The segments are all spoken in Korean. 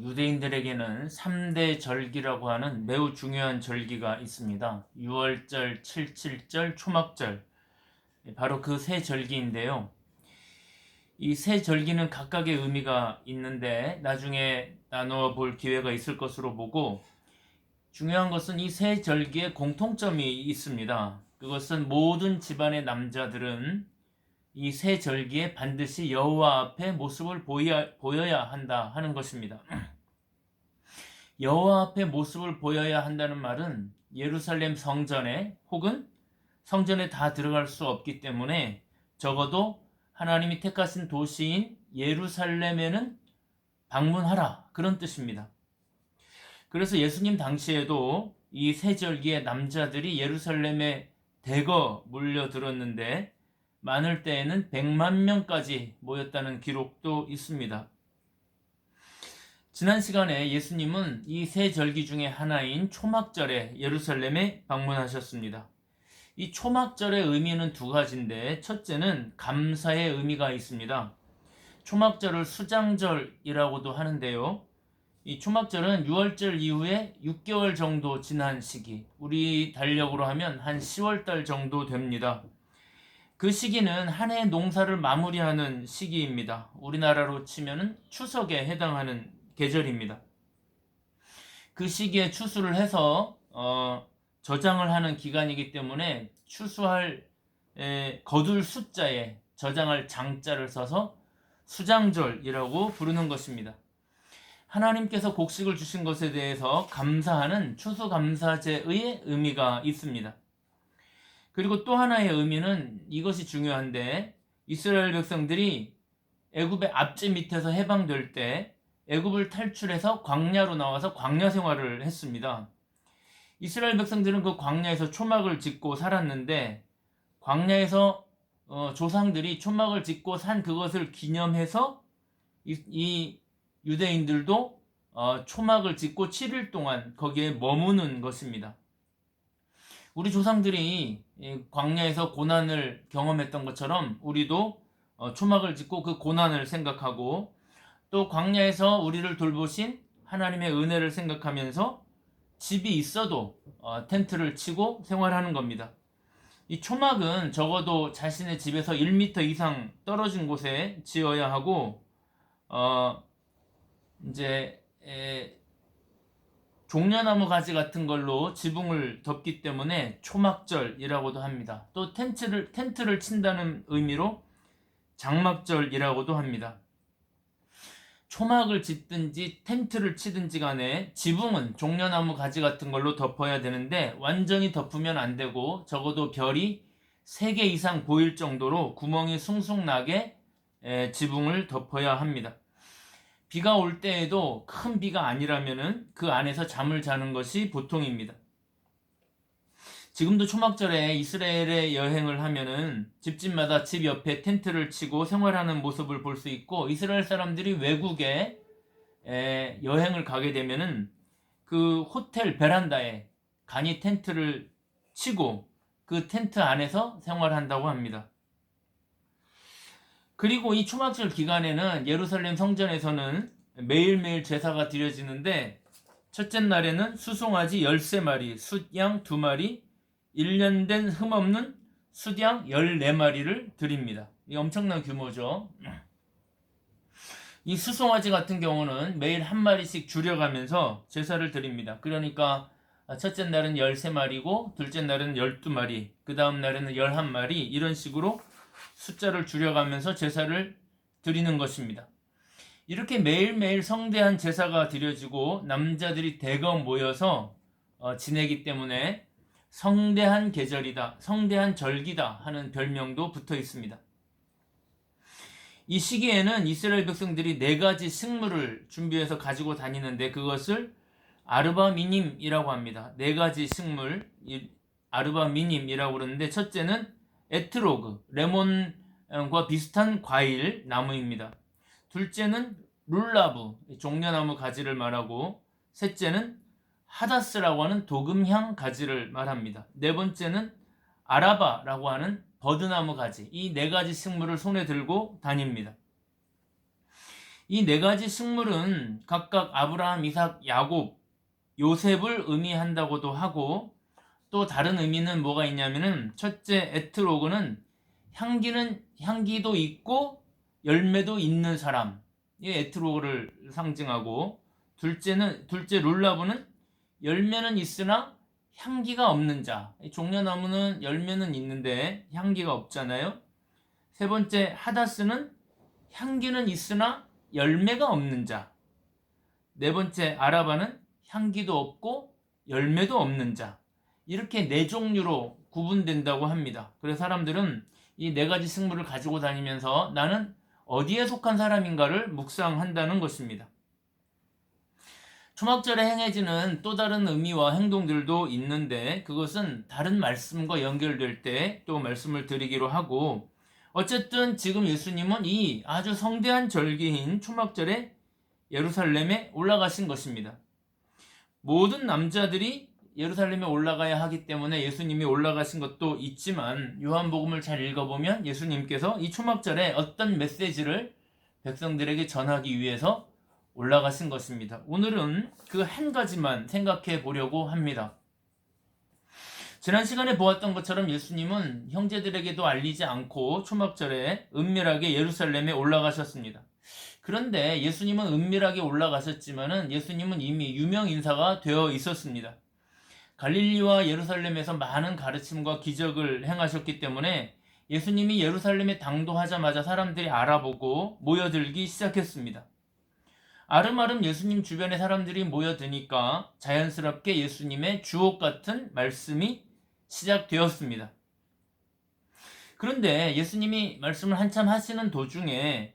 유대인들에게는 3대 절기라고 하는 매우 중요한 절기가 있습니다. 6월절, 7.7절, 초막절. 바로 그 세 절기인데요. 이 세 절기는 각각의 의미가 있는데 나중에 나누어 볼 기회가 있을 것으로 보고, 중요한 것은 이 세 절기에 공통점이 있습니다. 그것은 모든 집안의 남자들은 이 세 절기에 반드시 여호와 앞에 모습을 보여야 한다 하는 것입니다. 여호와 앞에 모습을 보여야 한다는 말은 예루살렘 성전에 혹은 성전에 다 들어갈 수 없기 때문에 적어도 하나님이 택하신 도시인 예루살렘에는 방문하라, 그런 뜻입니다. 그래서 예수님 당시에도 이 세절기에 남자들이 예루살렘에 대거 몰려들었는데 많을 때에는 100만 명까지 모였다는 기록도 있습니다. 지난 시간에 예수님은 이 세 절기 중에 하나인 초막절에 예루살렘에 방문하셨습니다. 이 초막절의 의미는 두 가지인데, 첫째는 감사의 의미가 있습니다. 초막절을 수장절이라고도 하는데요. 이 초막절은 6월절 이후에 6개월 정도 지난 시기, 우리 달력으로 하면 한 10월달 정도 됩니다. 그 시기는 한 해 농사를 마무리하는 시기입니다. 우리나라로 치면 추석에 해당하는 계절입니다. 그 시기에 추수를 해서 저장을 하는 기간이기 때문에 추수할 거둘 숫자에 저장할 장자를 써서 수장절이라고 부르는 것입니다. 하나님께서 곡식을 주신 것에 대해서 감사하는 추수감사제의 의미가 있습니다. 그리고 또 하나의 의미는 이것이 중요한데, 이스라엘 백성들이 애굽의 압제 밑에서 해방될 때 애굽을 탈출해서 광야로 나와서 광야 생활을 했습니다. 이스라엘 백성들은 그 광야에서 초막을 짓고 살았는데, 광야에서 조상들이 초막을 짓고 산 그것을 기념해서 이 유대인들도 초막을 짓고 7일 동안 거기에 머무는 것입니다. 우리 조상들이 광야에서 고난을 경험했던 것처럼 우리도 초막을 짓고 그 고난을 생각하고, 또 광야에서 우리를 돌보신 하나님의 은혜를 생각하면서 집이 있어도 텐트를 치고 생활하는 겁니다. 이 초막은 적어도 자신의 집에서 1m 이상 떨어진 곳에 지어야 하고, 이제 종려나무 가지 같은 걸로 지붕을 덮기 때문에 초막절이라고도 합니다. 또 텐트를 친다는 의미로 장막절이라고도 합니다. 초막을 짓든지 텐트를 치든지 간에 지붕은 종려나무 가지 같은 걸로 덮어야 되는데, 완전히 덮으면 안 되고 적어도 별이 3개 이상 보일 정도로 구멍이 숭숭 나게 지붕을 덮어야 합니다. 비가 올 때에도 큰 비가 아니라면은 그 안에서 잠을 자는 것이 보통입니다. 지금도 초막절에 이스라엘에 여행을 하면은 집집마다 집 옆에 텐트를 치고 생활하는 모습을 볼 수 있고, 이스라엘 사람들이 외국에 여행을 가게 되면은 그 호텔 베란다에 간이 텐트를 치고 그 텐트 안에서 생활한다고 합니다. 그리고 이 초막절 기간에는 예루살렘 성전에서는 매일매일 제사가 드려지는데, 첫째 날에는 수송아지 13마리, 숫양 2마리, 1년 된 흠없는 숫양 14마리를 드립니다. 이 엄청난 규모죠. 이 수송아지 같은 경우는 매일 한 마리씩 줄여가면서 제사를 드립니다. 그러니까 첫째 날은 13마리고 둘째 날은 12마리, 그 다음 날에는 11마리, 이런 식으로 숫자를 줄여가면서 제사를 드리는 것입니다. 이렇게 매일매일 성대한 제사가 드려지고 남자들이 대거 모여서 지내기 때문에 성대한 계절이다, 성대한 절기다 하는 별명도 붙어 있습니다. 이 시기에는 이스라엘 백성들이 4가지 식물을 준비해서 가지고 다니는데, 그것을 아르바미님이라고 합니다. 4가지 식물, 아르바미님이라고 그러는데, 첫째는 에트로그, 레몬과 비슷한 과일 나무입니다. 둘째는 룰라브, 종려나무 가지를 말하고, 셋째는 하다스라고 하는 도금향 가지를 말합니다. 네 번째는 아라바라고 하는 버드나무 가지, 이 4가지 식물을 손에 들고 다닙니다. 이 네 가지 식물은 각각 아브라함, 이삭, 야곱, 요셉을 의미한다고도 하고, 또 다른 의미는 뭐가 있냐면은, 첫째 에트로그는 향기도 있고 열매도 있는 사람, 이 에트로그를 상징하고, 둘째 룰라브는 열매는 있으나 향기가 없는 자. 종려나무는 열매는 있는데 향기가 없잖아요. 세 번째 하다스는 향기는 있으나 열매가 없는 자. 네 번째 아라바는 향기도 없고 열매도 없는 자. 이렇게 네 종류로 구분된다고 합니다. 그래서 사람들은 이 네 가지 식물을 가지고 다니면서 나는 어디에 속한 사람인가를 묵상한다는 것입니다. 초막절에 행해지는 또 다른 의미와 행동들도 있는데, 그것은 다른 말씀과 연결될 때 또 말씀을 드리기로 하고, 어쨌든 지금 예수님은 이 아주 성대한 절기인 초막절에 예루살렘에 올라가신 것입니다. 모든 남자들이 예루살렘에 올라가야 하기 때문에 예수님이 올라가신 것도 있지만, 요한복음을 잘 읽어보면 예수님께서 이 초막절에 어떤 메시지를 백성들에게 전하기 위해서 올라가신 것입니다. 오늘은 그 한 가지만 생각해 보려고 합니다. 지난 시간에 보았던 것처럼 예수님은 형제들에게도 알리지 않고 초막절에 은밀하게 예루살렘에 올라가셨습니다. 그런데 예수님은 은밀하게 올라가셨지만은 예수님은 이미 유명 인사가 되어 있었습니다. 갈릴리와 예루살렘에서 많은 가르침과 기적을 행하셨기 때문에 예수님이 예루살렘에 당도하자마자 사람들이 알아보고 모여들기 시작했습니다. 아름아름 예수님 주변에 사람들이 모여드니까 자연스럽게 예수님의 주옥 같은 말씀이 시작되었습니다. 그런데 예수님이 말씀을 한참 하시는 도중에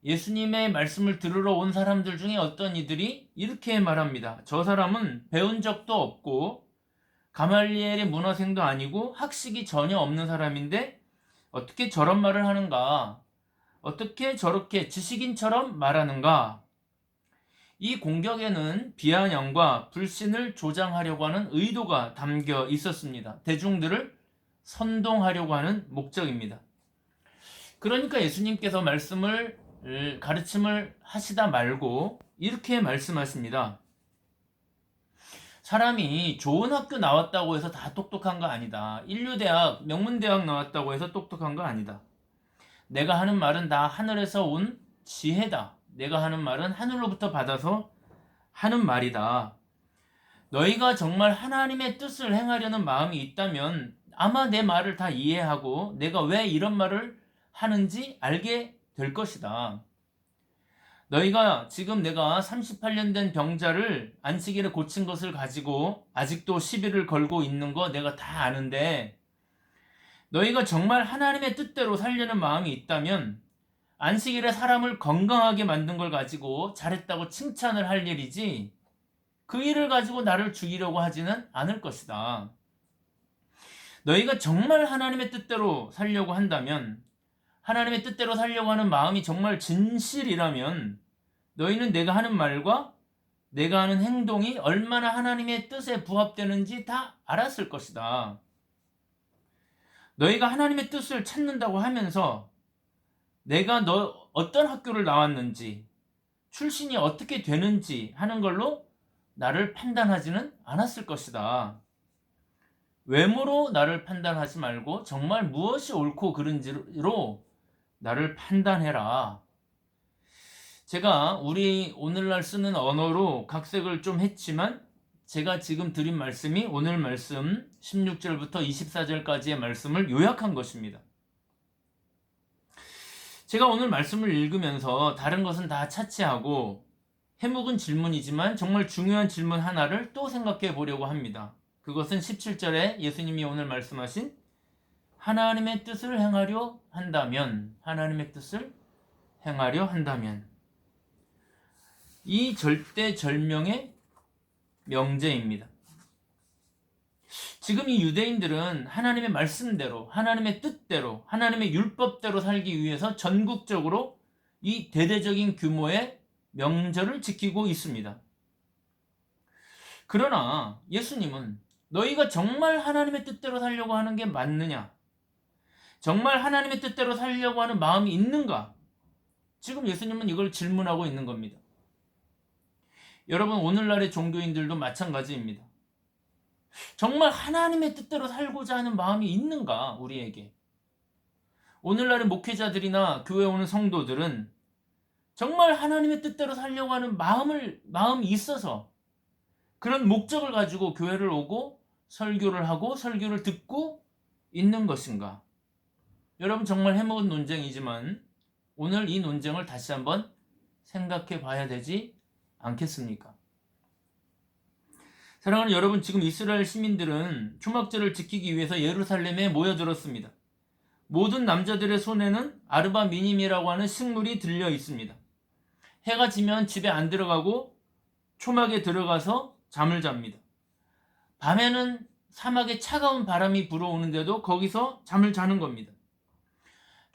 예수님의 말씀을 들으러 온 사람들 중에 어떤 이들이 이렇게 말합니다. 저 사람은 배운 적도 없고 가말리엘의 문화생도 아니고 학식이 전혀 없는 사람인데 어떻게 저런 말을 하는가? 어떻게 저렇게 지식인처럼 말하는가? 이 공격에는 비아냥과 불신을 조장하려고 하는 의도가 담겨 있었습니다. 대중들을 선동하려고 하는 목적입니다. 그러니까 예수님께서 가르침을 하시다 말고 이렇게 말씀하십니다. 사람이 좋은 학교 나왔다고 해서 다 똑똑한 거 아니다. 인류대학, 명문대학 나왔다고 해서 똑똑한 거 아니다. 내가 하는 말은 다 하늘에서 온 지혜다. 내가 하는 말은 하늘로부터 받아서 하는 말이다. 너희가 정말 하나님의 뜻을 행하려는 마음이 있다면 아마 내 말을 다 이해하고 내가 왜 이런 말을 하는지 알게 될 것이다. 너희가 지금 내가 38년 된 병자를 안식일에 고친 것을 가지고 아직도 시비를 걸고 있는 거 내가 다 아는데, 너희가 정말 하나님의 뜻대로 살려는 마음이 있다면 안식일에 사람을 건강하게 만든 걸 가지고 잘했다고 칭찬을 할 일이지 그 일을 가지고 나를 죽이려고 하지는 않을 것이다. 너희가 정말 하나님의 뜻대로 살려고 한다면, 하나님의 뜻대로 살려고 하는 마음이 정말 진실이라면 너희는 내가 하는 말과 내가 하는 행동이 얼마나 하나님의 뜻에 부합되는지 다 알았을 것이다. 너희가 하나님의 뜻을 찾는다고 하면서 내가 어떤 학교를 나왔는지, 출신이 어떻게 되는지 하는 걸로 나를 판단하지는 않았을 것이다. 외모로 나를 판단하지 말고 정말 무엇이 옳고 그른지로 나를 판단해라. 제가 우리 오늘날 쓰는 언어로 각색을 좀 했지만 제가 지금 드린 말씀이 오늘 말씀 16절부터 24절까지의 말씀을 요약한 것입니다. 제가 오늘 말씀을 읽으면서 다른 것은 다 차치하고 해묵은 질문이지만 정말 중요한 질문 하나를 또 생각해 보려고 합니다. 그것은 17절에 예수님이 오늘 말씀하신 하나님의 뜻을 행하려 한다면, 하나님의 뜻을 행하려 한다면, 이 절대절명의 명제입니다. 지금 이 유대인들은 하나님의 말씀대로, 하나님의 뜻대로, 하나님의 율법대로 살기 위해서 전국적으로 이 대대적인 규모의 명절을 지키고 있습니다. 그러나 예수님은 너희가 정말 하나님의 뜻대로 살려고 하는 게 맞느냐? 정말 하나님의 뜻대로 살려고 하는 마음이 있는가? 지금 예수님은 이걸 질문하고 있는 겁니다. 여러분, 오늘날의 종교인들도 마찬가지입니다. 정말 하나님의 뜻대로 살고자 하는 마음이 있는가, 우리에게? 오늘날의 목회자들이나 교회 오는 성도들은 정말 하나님의 뜻대로 살려고 하는 마음이 있어서 그런 목적을 가지고 교회를 오고 설교를 하고 설교를 듣고 있는 것인가? 여러분, 정말 해먹은 논쟁이지만 오늘 이 논쟁을 다시 한번 생각해 봐야 되지 않겠습니까? 사랑하는 여러분, 지금 이스라엘 시민들은 초막절을 지키기 위해서 예루살렘에 모여들었습니다. 모든 남자들의 손에는 아르바 미님이라고 하는 식물이 들려 있습니다. 해가 지면 집에 안 들어가고 초막에 들어가서 잠을 잡니다. 밤에는 사막에 차가운 바람이 불어오는데도 거기서 잠을 자는 겁니다.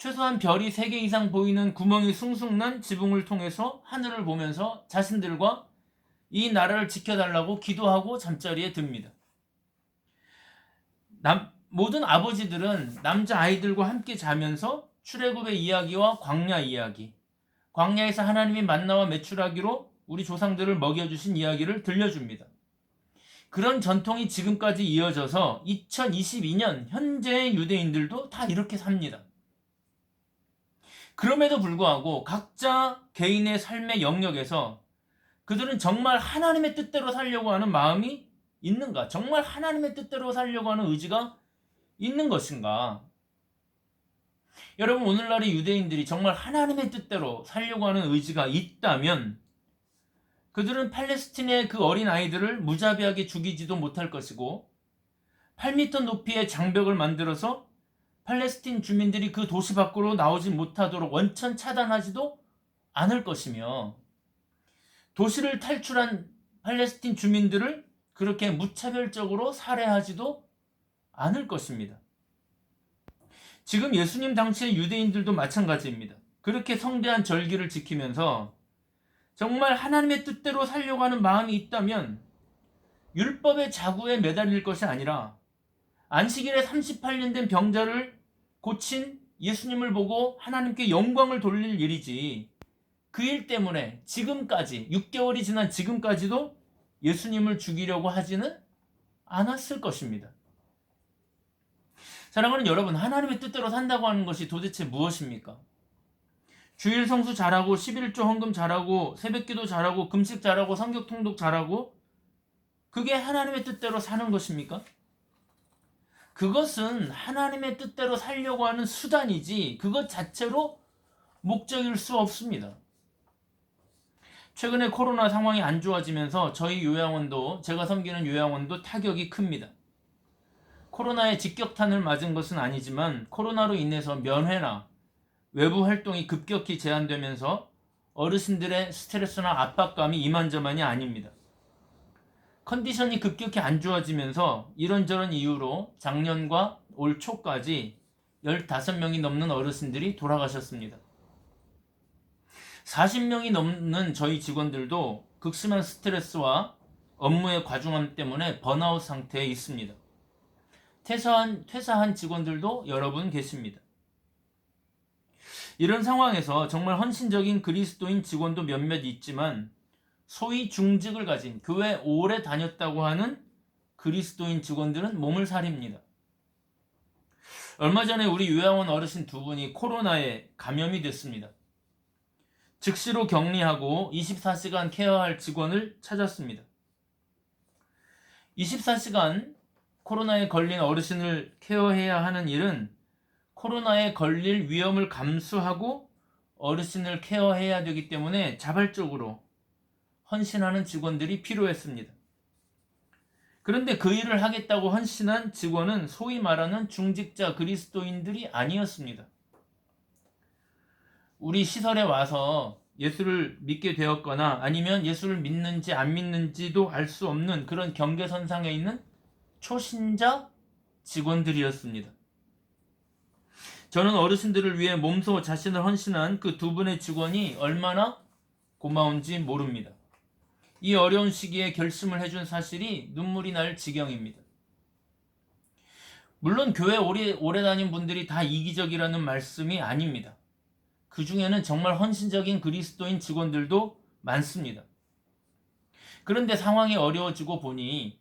최소한 별이 3개 이상 보이는 구멍이 숭숭 난 지붕을 통해서 하늘을 보면서 자신들과 이 나라를 지켜달라고 기도하고 잠자리에 듭니다. 모든 아버지들은 남자아이들과 함께 자면서 출애굽의 이야기와 광야 이야기, 광야에서 하나님이 만나와 메추라기로 우리 조상들을 먹여주신 이야기를 들려줍니다. 그런 전통이 지금까지 이어져서 2022년 현재의 유대인들도 다 이렇게 삽니다. 그럼에도 불구하고 각자 개인의 삶의 영역에서 그들은 정말 하나님의 뜻대로 살려고 하는 마음이 있는가? 정말 하나님의 뜻대로 살려고 하는 의지가 있는 것인가? 여러분, 오늘날의 유대인들이 정말 하나님의 뜻대로 살려고 하는 의지가 있다면 그들은 팔레스틴의 그 어린 아이들을 무자비하게 죽이지도 못할 것이고 8m 높이의 장벽을 만들어서 팔레스틴 주민들이 그 도시 밖으로 나오지 못하도록 원천 차단하지도 않을 것이며 도시를 탈출한 팔레스틴 주민들을 그렇게 무차별적으로 살해하지도 않을 것입니다. 지금 예수님 당시의 유대인들도 마찬가지입니다. 그렇게 성대한 절기를 지키면서 정말 하나님의 뜻대로 살려고 하는 마음이 있다면 율법의 자구에 매달릴 것이 아니라 안식일에 38년 된 병자를 고친 예수님을 보고 하나님께 영광을 돌릴 일이지, 그 일 때문에 지금까지 6개월이 지난 지금까지도 예수님을 죽이려고 하지는 않았을 것입니다. 사랑하는 여러분, 하나님의 뜻대로 산다고 하는 것이 도대체 무엇입니까? 주일 성수 잘하고 11조 헌금 잘하고 새벽기도 잘하고 금식 잘하고 성경 통독 잘하고 그게 하나님의 뜻대로 사는 것입니까? 그것은 하나님의 뜻대로 살려고 하는 수단이지 그것 자체로 목적일 수 없습니다. 최근에 코로나 상황이 안 좋아지면서 저희 요양원도, 제가 섬기는 요양원도 타격이 큽니다. 코로나에 직격탄을 맞은 것은 아니지만 코로나로 인해서 면회나 외부 활동이 급격히 제한되면서 어르신들의 스트레스나 압박감이 이만저만이 아닙니다. 컨디션이 급격히 안 좋아지면서 이런저런 이유로 작년과 올 초까지 15명이 넘는 어르신들이 돌아가셨습니다. 40명이 넘는 저희 직원들도 극심한 스트레스와 업무의 과중함 때문에 번아웃 상태에 있습니다. 퇴사한 직원들도 여러분 계십니다. 이런 상황에서 정말 헌신적인 그리스도인 직원도 몇몇 있지만 소위 중직을 가진 교회 오래 다녔다고 하는 그리스도인 직원들은 몸을 사립니다. 얼마 전에 우리 요양원 어르신 2분이 코로나에 감염이 됐습니다. 즉시로 격리하고 24시간 케어할 직원을 찾았습니다. 24시간 코로나에 걸린 어르신을 케어해야 하는 일은 코로나에 걸릴 위험을 감수하고 어르신을 케어해야 되기 때문에 자발적으로 헌신하는 직원들이 필요했습니다. 그런데 그 일을 하겠다고 헌신한 직원은 소위 말하는 중직자 그리스도인들이 아니었습니다. 우리 시설에 와서 예수를 믿게 되었거나 아니면 예수를 믿는지 안 믿는지도 알 수 없는 그런 경계선상에 있는 초신자 직원들이었습니다. 저는 어르신들을 위해 몸소 자신을 헌신한 그 2분의 직원이 얼마나 고마운지 모릅니다. 이 어려운 시기에 결심을 해준 사실이 눈물이 날 지경입니다. 물론 교회 오래 다닌 분들이 다 이기적이라는 말씀이 아닙니다. 그 중에는 정말 헌신적인 그리스도인 직원들도 많습니다. 그런데 상황이 어려워지고 보니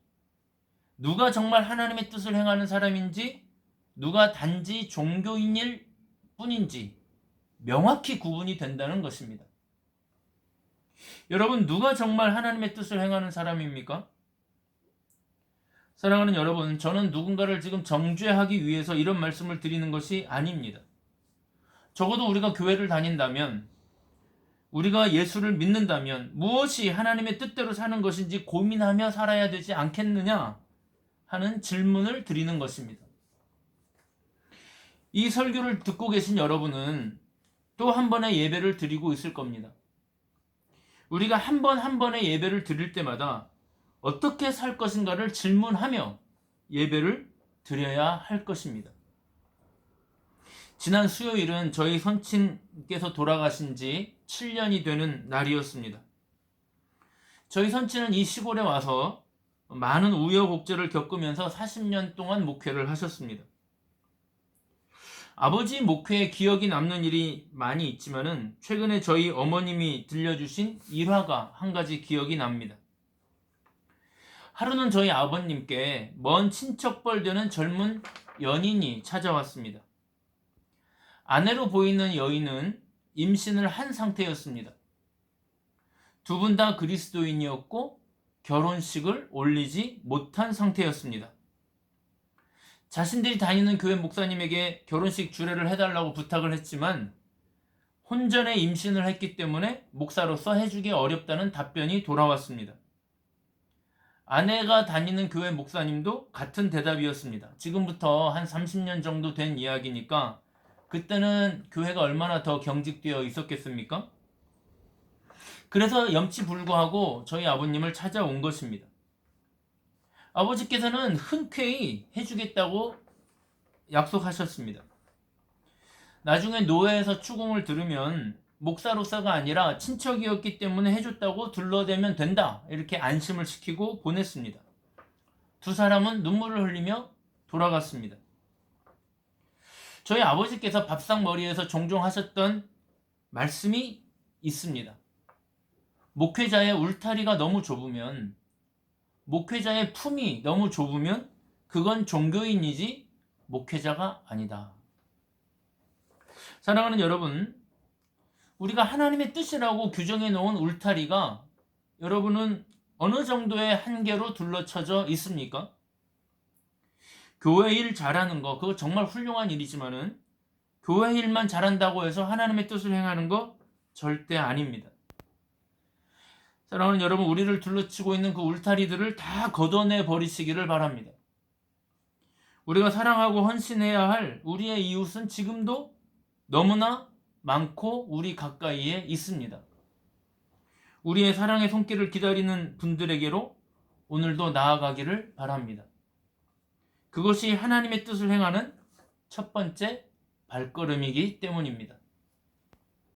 누가 정말 하나님의 뜻을 행하는 사람인지 누가 단지 종교인일 뿐인지 명확히 구분이 된다는 것입니다. 여러분, 누가 정말 하나님의 뜻을 행하는 사람입니까? 사랑하는 여러분, 저는 누군가를 지금 정죄하기 위해서 이런 말씀을 드리는 것이 아닙니다. 적어도 우리가 교회를 다닌다면, 우리가 예수를 믿는다면 무엇이 하나님의 뜻대로 사는 것인지 고민하며 살아야 되지 않겠느냐 하는 질문을 드리는 것입니다. 이 설교를 듣고 계신 여러분은 또 한 번의 예배를 드리고 있을 겁니다. 우리가 한 번 한 번의 예배를 드릴 때마다 어떻게 살 것인가를 질문하며 예배를 드려야 할 것입니다. 지난 수요일은 저희 선친께서 돌아가신 지 7년이 되는 날이었습니다. 저희 선친은 이 시골에 와서 많은 우여곡절을 겪으면서 40년 동안 목회를 하셨습니다. 아버지 목회에 기억이 남는 일이 많이 있지만은 최근에 저희 어머님이 들려주신 일화가 한 가지 기억이 납니다. 하루는 저희 아버님께 먼 친척뻘 되는 젊은 연인이 찾아왔습니다. 아내로 보이는 여인은 임신을 한 상태였습니다. 두 분 다 그리스도인이었고 결혼식을 올리지 못한 상태였습니다. 자신들이 다니는 교회 목사님에게 결혼식 주례를 해달라고 부탁을 했지만 혼전에 임신을 했기 때문에 목사로서 해주기 어렵다는 답변이 돌아왔습니다. 아내가 다니는 교회 목사님도 같은 대답이었습니다. 지금부터 한 30년 정도 된 이야기니까 그때는 교회가 얼마나 더 경직되어 있었겠습니까? 그래서 염치불구하고 저희 아버님을 찾아온 것입니다. 아버지께서는 흔쾌히 해주겠다고 약속하셨습니다. 나중에 노회에서 추궁을 들으면 목사로서가 아니라 친척이었기 때문에 해줬다고 둘러대면 된다, 이렇게 안심을 시키고 보냈습니다. 두 사람은 눈물을 흘리며 돌아갔습니다. 저희 아버지께서 밥상머리에서 종종 하셨던 말씀이 있습니다. 목회자의 울타리가 너무 좁으면, 목회자의 품이 너무 좁으면 그건 종교인이지 목회자가 아니다. 사랑하는 여러분, 우리가 하나님의 뜻이라고 규정해 놓은 울타리가 여러분은 어느 정도의 한계로 둘러쳐져 있습니까? 교회 일 잘하는 거, 그거 정말 훌륭한 일이지만은 교회 일만 잘한다고 해서 하나님의 뜻을 행하는 거 절대 아닙니다. 사랑하는 여러분, 우리를 둘러치고 있는 그 울타리들을 다 걷어내 버리시기를 바랍니다. 우리가 사랑하고 헌신해야 할 우리의 이웃은 지금도 너무나 많고 우리 가까이에 있습니다. 우리의 사랑의 손길을 기다리는 분들에게로 오늘도 나아가기를 바랍니다. 그것이 하나님의 뜻을 행하는 첫 번째 발걸음이기 때문입니다.